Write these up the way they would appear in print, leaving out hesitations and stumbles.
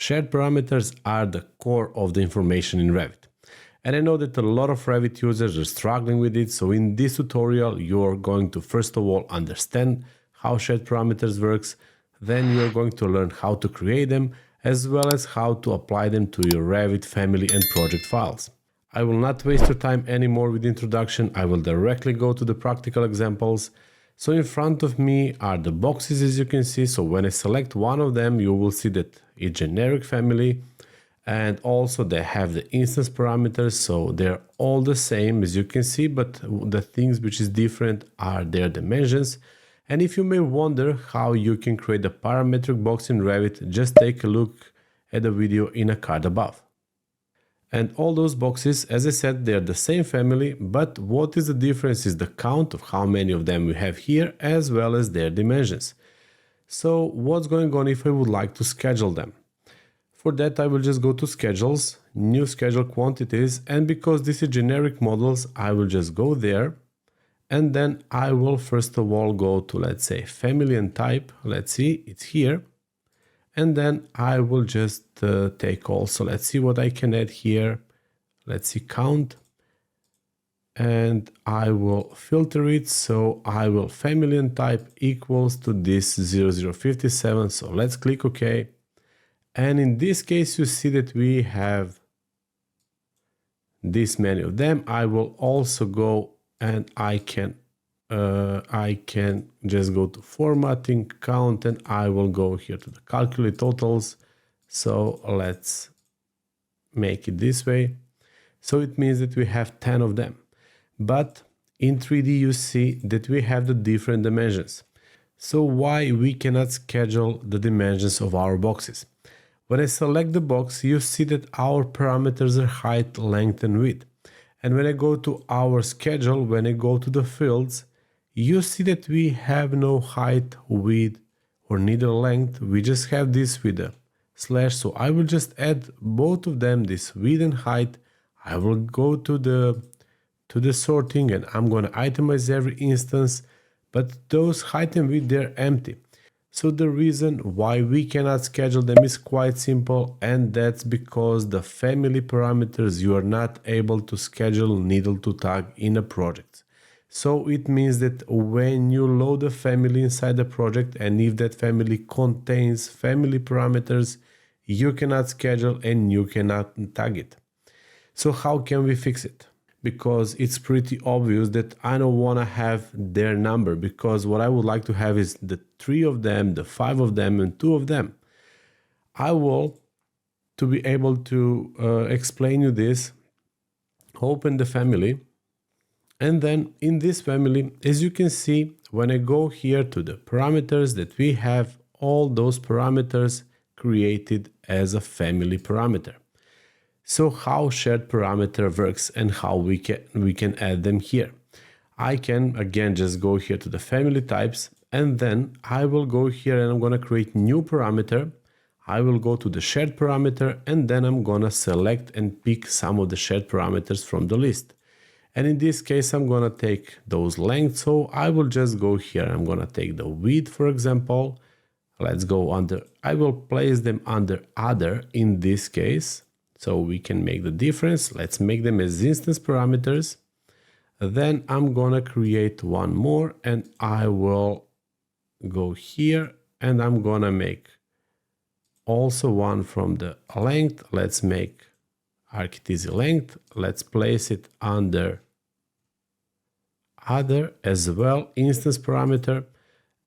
Shared parameters are the core of the information in Revit. And I know that a lot of Revit users are struggling with it, so in this tutorial you're going to first of all understand how shared parameters works, then you're going to learn how to create them, as well as how to apply them to your Revit family and project files. I will not waste your time anymore with the introduction, I will directly go to the practical examples. So in front of me are the boxes, as you can see, so when I select one of them you will see that it's generic family, and also they have the instance parameters, so they're all the same as you can see, but the things which is different are their dimensions. And if you may wonder how you can create a parametric box in Revit, just take a look at the video in a card above. And all those boxes, as I said, they're the same family, but what is the difference is the count of how many of them we have here, as well as their dimensions. So what's going on if I would like to schedule them? For that I will just go to schedules, new schedule quantities, and because this is generic models, I will just go there, and then I will first of all go to, let's say, family and type, let's see, it's here. And then I will just take also, let's see what I can add here. Let's see, count. And I will filter it. So I will family and type equals to this 0057. So let's click OK. And in this case, you see that we have this many of them. I will also go and I can just go to formatting, count, and I will go here to the calculate totals. So let's make it this way. So it means that we have 10 of them. But in 3D you see that we have the different dimensions. So why we cannot schedule the dimensions of our boxes? When I select the box, you see that our parameters are height, length, and width. And when I go to our schedule, when I go to the fields, you see that we have no height, width, or neither length. We just have this with a slash. So I will just add both of them, this width and height. I will go to the sorting and I'm going to itemize every instance, but those height and width, they're empty. So the reason why we cannot schedule them is quite simple, and that's because the family parameters you are not able to schedule needle to tag in a project. So it means that when you load a family inside the project, and if that family contains family parameters, you cannot schedule and you cannot tag it. So how can we fix it? Because it's pretty obvious that I don't want to have their number, because what I would like to have is the 3 of them, the 5 of them, and 2 of them. I will, to be able to explain you this, open the family. And then in this family, as you can see, when I go here to the parameters, that we have all those parameters created as a family parameter. So how shared parameter works and how we can add them here. I can again just go here to the family types, and then I will go here and I'm going to create new parameter. I will go to the shared parameter, and then I'm going to select and pick some of the shared parameters from the list. And in this case, I'm going to take those lengths. So I will just go here. I'm going to take the width, for example. Let's go under, I will place them under other in this case, so we can make the difference. Let's make them as instance parameters. Then I'm going to create one more, and I will go here and I'm going to make also one from the length. Let's make Arkiteasy length. Let's place it under other as well, instance parameter,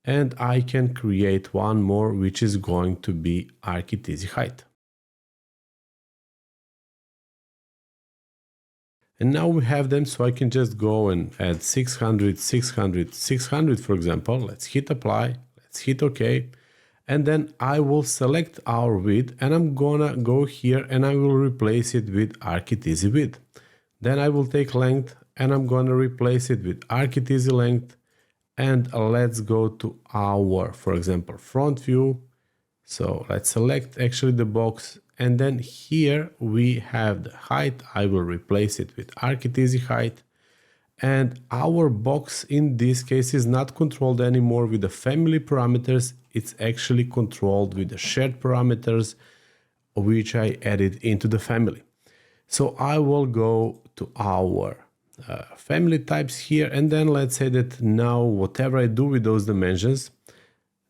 and I can create one more, which is going to be Arkiteasy height. And now we have them, so I can just go and add 600, 600, 600, for example. Let's hit apply, let's hit OK. And then I will select our width, and I'm gonna go here and I will replace it with Arkiteasy width. Then I will take length and I'm gonna replace it with Arkiteasy length. And let's go to our, for example, front view. So let's select actually the box, and then here we have the height. I will replace it with Arkiteasy height. And our box in this case is not controlled anymore with the family parameters. It's actually controlled with the shared parameters which I added into the family. So I will go to our family types here, and then let's say that now whatever I do with those dimensions,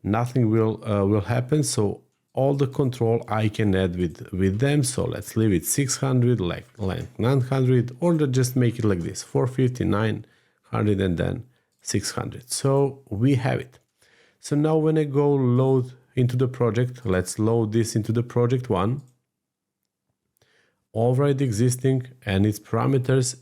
nothing will happen. So all the control I can add with them. So let's leave it 600, length 900, or just make it like this, 450, 900, and then 600. So we have it. So now when I go load into the project, let's load this into the project one, override existing and its parameters.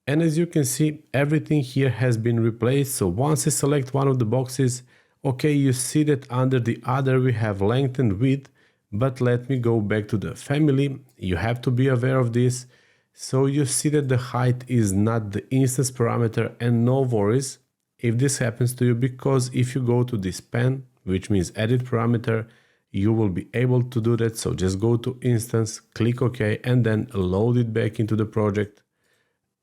And as you can see, everything here has been replaced. So once I select one of the boxes, okay, you see that under the other we have length and width, but let me go back to the family. You have to be aware of this. So you see that the height is not the instance parameter, and no worries if this happens to you, because if you go to this pen, which means edit parameter, you will be able to do that. So just go to instance, click OK, and then load it back into the project.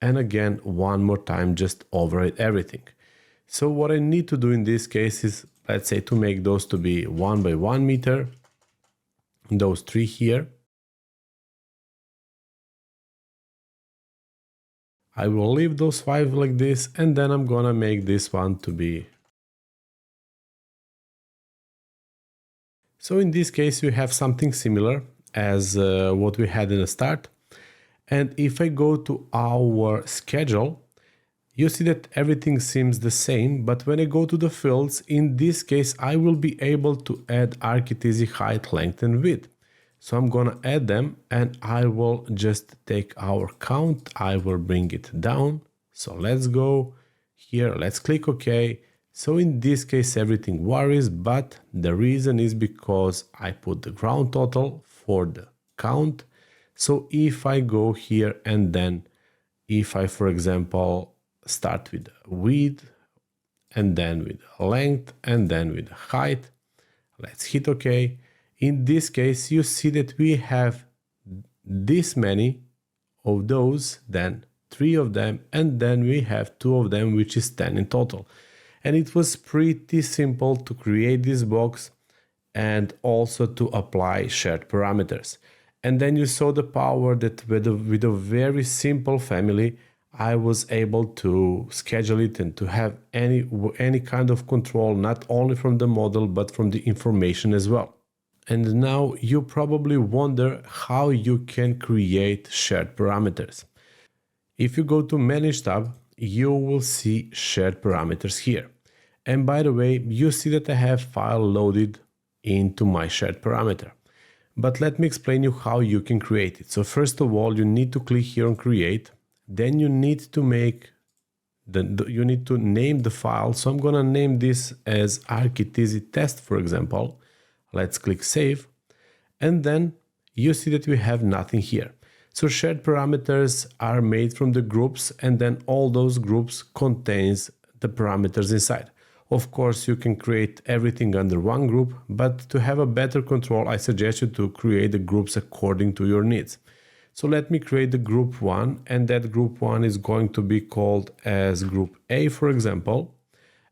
And again, one more time, just override everything. So what I need to do in this case is, let's say, to make those to be 1 by 1 meter, those three here. I will leave those 5 like this, and then I'm gonna make this one to be. So in this case, we have something similar as what we had in the start. And if I go to our schedule, you see that everything seems the same, but when I go to the fields, in this case, I will be able to add Arkiteasy height, length, and width. So I'm gonna add them, and I will just take our count, I will bring it down. So let's go here, let's click OK. So in this case, everything varies, but the reason is because I put the ground total for the count. So if I go here and then if I, for example, start with width and then with length and then with height, let's hit OK. In this case, you see that we have this many of those, then 3 of them, and then we have 2 of them, which is 10 in total. And it was pretty simple to create this box and also to apply shared parameters. And then you saw the power that with a very simple family, I was able to schedule it and to have any kind of control, not only from the model, but from the information as well. And now you probably wonder how you can create shared parameters. If you go to Manage tab, you will see shared parameters here. And by the way, you see that I have file loaded into my shared parameter. But let me explain you how you can create it. So first of all, you need to click here on create. Then you need to make you need to name the file. So I'm gonna name this as Arkiteasy test, for example. Let's click save. And then you see that we have nothing here. So shared parameters are made from the groups, and then all those groups contains the parameters inside. Of course, you can create everything under one group, but to have a better control, I suggest you to create the groups according to your needs. So let me create the group 1, and that group 1 is going to be called as group A, for example.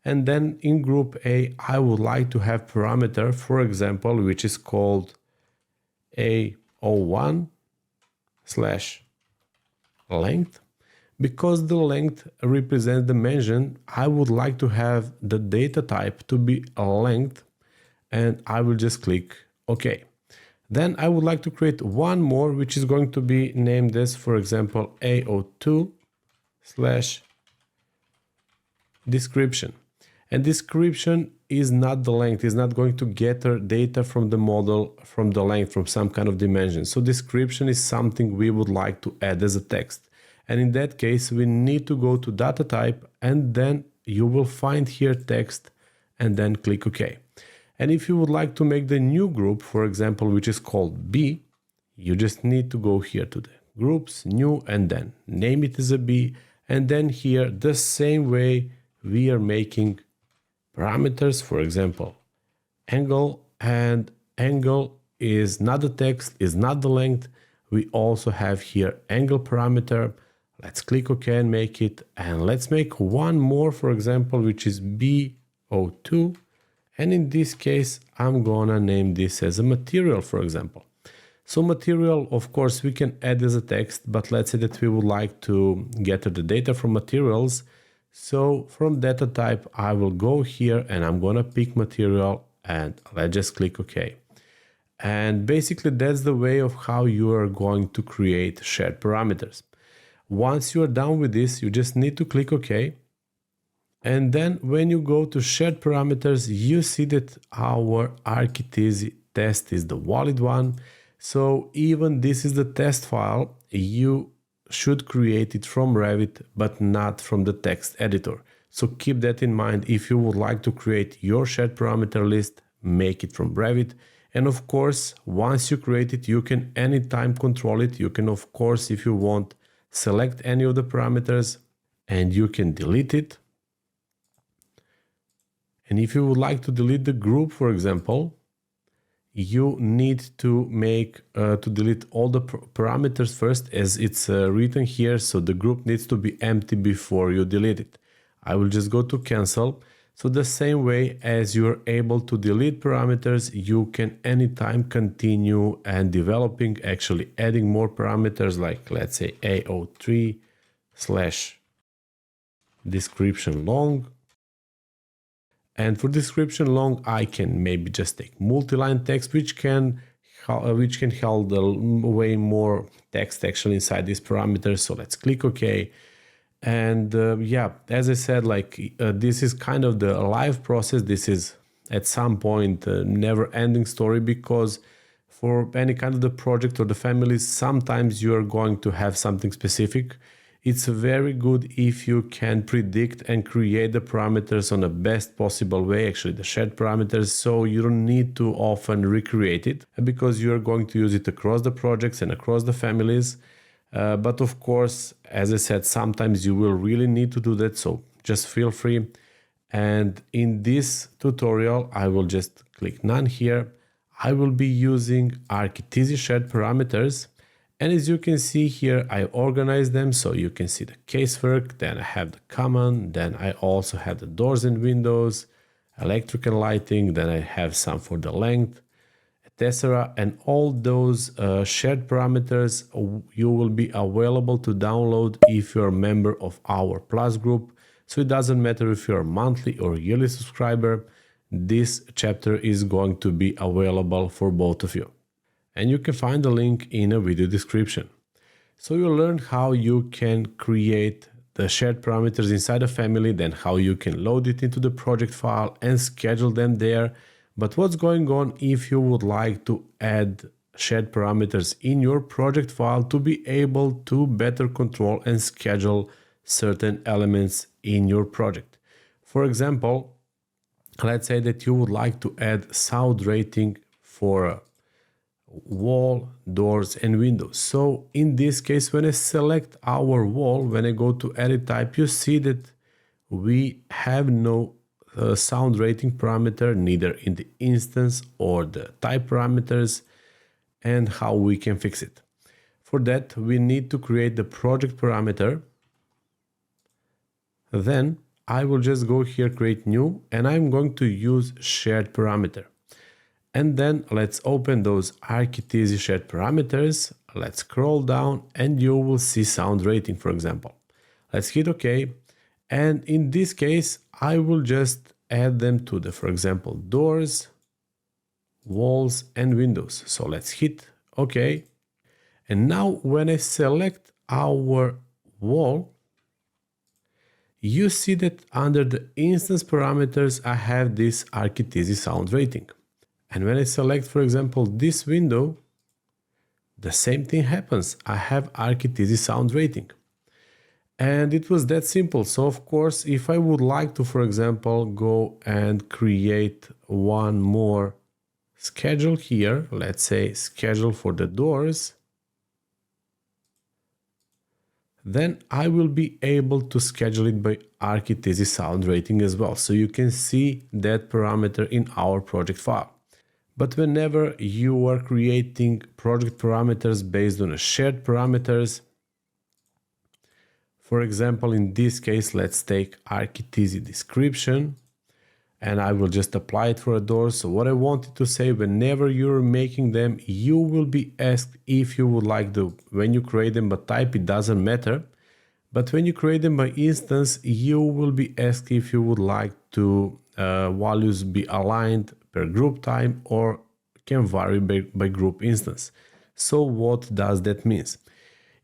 And then in group A, I would like to have parameter, for example, which is called A01/length. Because the length represents dimension, I would like to have the data type to be a length, and I will just click OK. Then I would like to create one more, which is going to be named as, for example, A02/description. And description is not the length, is not going to gather data from the model, from the length, from some kind of dimension. So description is something we would like to add as a text. And in that case, we need to go to data type, and then you will find here text, and then click OK. And if you would like to make the new group, for example, which is called B, you just need to go here to the groups, new, and then name it as a B. And then here, the same way we are making parameters, for example, angle, and angle is not the text, is not the length. We also have here angle parameter. Let's click OK and make it. And let's make one more, for example, which is B02. And in this case, I'm gonna name this as a material, for example. So material, of course, we can add as a text, but let's say that we would like to get the data from materials. So from data type, I will go here and I'm going to pick material and let's just click OK. And basically that's the way of how you are going to create shared parameters. Once you are done with this, you just need to click OK. And then when you go to shared parameters, you see that our Arkiteasy test is the valid one. So even this is the test file, you should create it from Revit, but not from the text editor. So keep that in mind. If you would like to create your shared parameter list, make it from Revit. And of course, once you create it, you can anytime control it. You can, of course, if you want, select any of the parameters and you can delete it. And if you would like to delete the group, for example, you need to delete all the parameters first, as it's written here. So the group needs to be empty before you delete it. I will just go to cancel. So the same way as you're able to delete parameters, you can anytime continue and developing, actually adding more parameters, like let's say AO3/description long. And for description long, I can maybe just take multi-line text, which can hold way more text actually inside these parameters. So let's click OK. And yeah, as I said, this is kind of the live process. This is at some point a never-ending story, because for any kind of the project or the families, sometimes you are going to have something specific. It's very good if you can predict and create the parameters on the best possible way, actually the shared parameters, so you don't need to often recreate it, because you're going to use it across the projects and across the families. But of course, as I said, sometimes you will really need to do that, so just feel free. And in this tutorial, I will just click none here. I will be using Arkiteasy shared parameters. And as you can see here, I organize them so you can see the casework, then I have the common, then I also have the doors and windows, electrical lighting, then I have some for the length, etc. And all those shared parameters you will be available to download if you're a member of our Plus group. So it doesn't matter if you're a monthly or yearly subscriber, this chapter is going to be available for both of you. And you can find the link in a video description. So you'll learn how you can create the shared parameters inside a family, then how you can load it into the project file and schedule them there. But what's going on if you would like to add shared parameters in your project file to be able to better control and schedule certain elements in your project? For example, let's say that you would like to add sound rating for wall, doors and windows. So in this case, when I select our wall, when I go to edit type, you see that we have no sound rating parameter, neither in the instance or the type parameters, and how we can fix it. For that, we need to create the project parameter. Then I will just go here, create new, and I'm going to use shared parameter. And then let's open those Arkiteasy shared parameters. Let's scroll down and you will see sound rating, for example. Let's hit OK. And in this case, I will just add them to the, for example, doors, walls and windows. So let's hit OK. And now when I select our wall, you see that under the instance parameters, I have this Arkiteasy sound rating. And when I select, for example, this window, the same thing happens. I have Arkiteasy sound rating. And it was that simple. So of course, if I would like to, for example, go and create one more schedule here, let's say schedule for the doors, then I will be able to schedule it by Arkiteasy sound rating as well. So you can see that parameter in our project file. But whenever you are creating project parameters based on a shared parameters, for example, in this case, let's take Arkiteasy description. and I will just apply it for a door. So what I wanted to say, whenever you're making them, you will be asked if you would like to, when you create them by type, it doesn't matter. But when you create them by instance, you will be asked if you would like to values be aligned per group type or can vary by group instance. So what does that mean?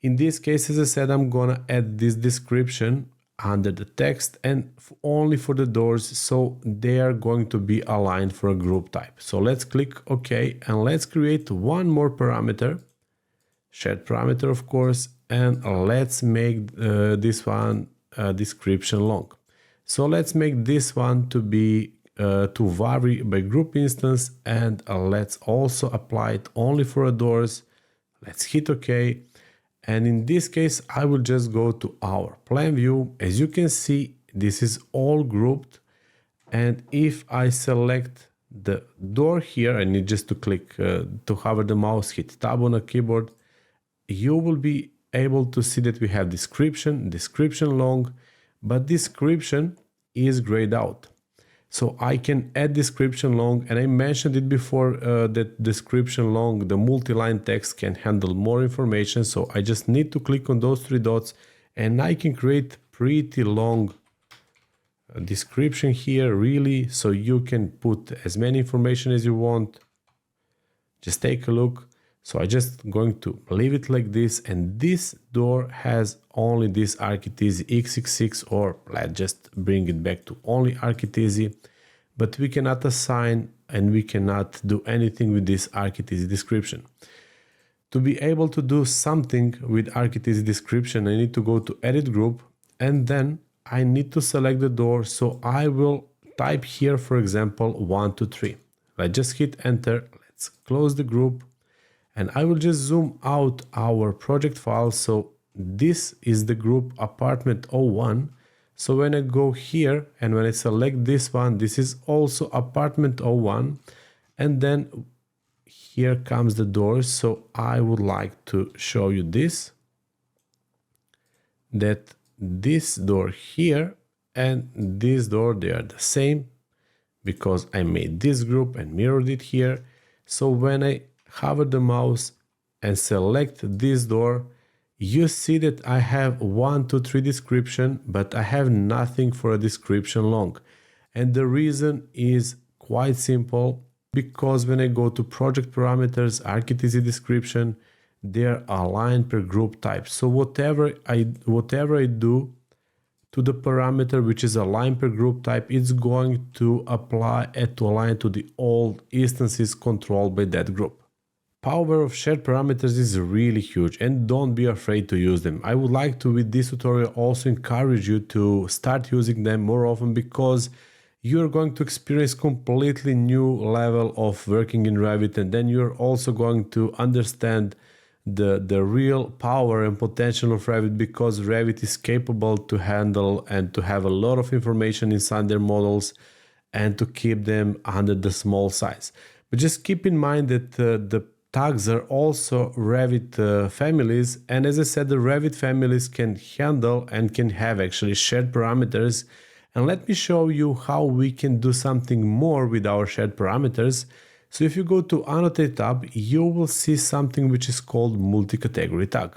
In this case, as I said, I'm gonna add this description under the text and only for the doors, so they are going to be aligned for a group type. So let's click OK and let's create one more parameter, shared parameter of course, and let's make this one description long. So let's make this one to be to vary by group instance, and let's also apply it only for doors. Let's hit OK. And in this case, I will just go to our plan view. As you can see, this is all grouped. And if I select the door here, I need just to click, to hover the mouse, hit tab on a keyboard, you will be able to see that we have description long, but description is grayed out. So I can add description long, and I mentioned it before that description long, the multi-line text can handle more information. So I just need to click on those three dots and I can create pretty long description here, really. So you can put as many information as you want. Just take a look. So I just going to leave it like this, and this door has only this Arkiteasy x66, or let's just bring it back to only Arkiteasy, but we cannot assign and we cannot do anything with this Arkiteasy description. To be able to do something with Arkiteasy description, I need to go to edit group, and then I need to select the door. So I will type here, for example, 1, 2, 3. Let's just hit enter. Let's close the group. And I will just zoom out our project file. So this is the group apartment 01. So when I go here and when I select this one, this is also apartment 01. And then here comes the doors. So I would like to show you this, that this door here and this door, they are the same because I made this group and mirrored it here. So when I hover the mouse and select this door, you see that I have 1, 2, 3 description, but I have nothing for a description long. And the reason is quite simple, because when I go to project parameters, Arkiteasy description, they are aligned per group type. So whatever I do to the parameter which is aligned per group type, it's going to apply and to align to the all instances controlled by that group. Power of shared parameters is really huge, and don't be afraid to use them. I would like to, with this tutorial, also encourage you to start using them more often, because you're going to experience completely new level of working in Revit, and then you're also going to understand the real power and potential of Revit, because Revit is capable to handle and to have a lot of information inside their models and to keep them under the small size. But just keep in mind that the tags are also Revit families, and as I said, the Revit families can handle and can have actually shared parameters. And let me show you how we can do something more with our shared parameters. So if you go to Annotate tab, you will see something which is called multi-category tag.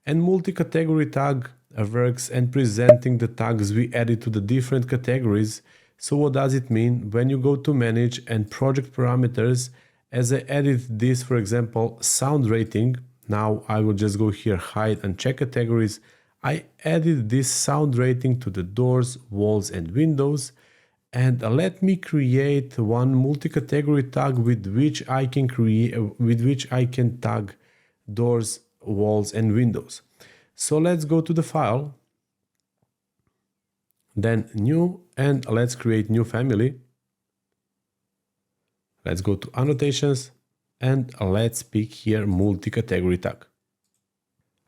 And multi-category tag works and presenting the tags we added to the different categories. So what does it mean? When you go to manage and project parameters, as I added this, for example, sound rating, now I will just go here, hide and check categories. I added this sound rating to the doors, walls and windows. And let me create one multi-category tag with which I can tag doors, walls and windows. So let's go to the file, then new, and let's create new family. Let's go to annotations and let's pick here multi-category tag.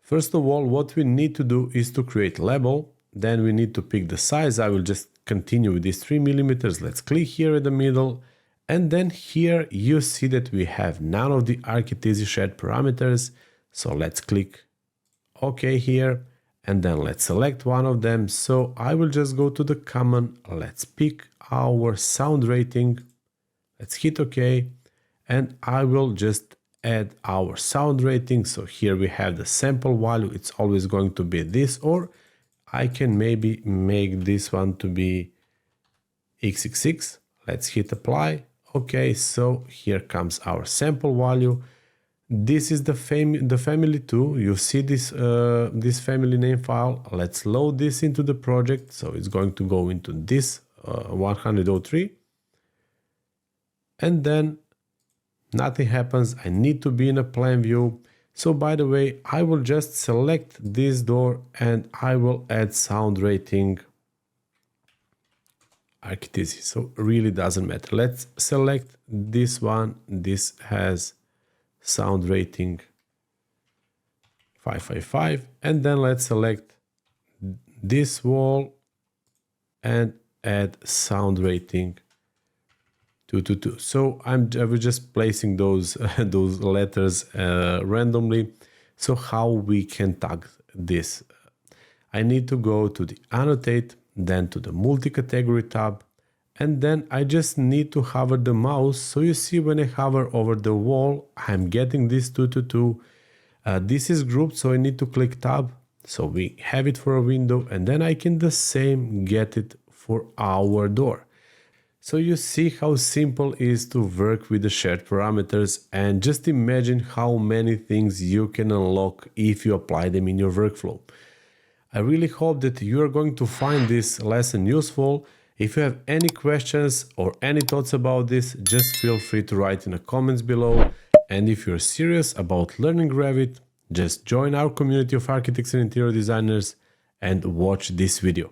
First of all, what we need to do is to create label. Then we need to pick the size. I will just continue with this 3 millimeters. Let's click here in the middle. And then here you see that we have none of the Arkiteasy shared parameters. So let's click OK here. and then let's select one of them. So I will just go to the common, let's pick our sound rating, let's hit OK, and I will just add our sound rating. So here we have the sample value, it's always going to be this, or I can maybe make this one to be XXX. Let's hit apply. Okay, so here comes our sample value. This is the family 2. You see this this family name file. Let's load this into the project. So it's going to go into this 103. And then nothing happens. I need to be in a plan view. So by the way, I will just select this door and I will add sound rating Arkiteasy. So really doesn't matter. Let's select this one. This has sound rating 555, and then let's select this wall and add sound rating 222. So I was just placing those those letters randomly. So how we can tag this? I need to go to the annotate, then to the multi-category tab, and then I just need to hover the mouse. So you see when I hover over the wall, I'm getting this 222. This is grouped, so I need to click tab. So we have it for a window, and then I can the same get it for our door. So you see how simple it is to work with the shared parameters, and just imagine how many things you can unlock if you apply them in your workflow. I really hope that you are going to find this lesson useful. If you have any questions or any thoughts about this, just feel free to write in the comments below. And if you're serious about learning Revit, just join our community of architects and interior designers and watch this video.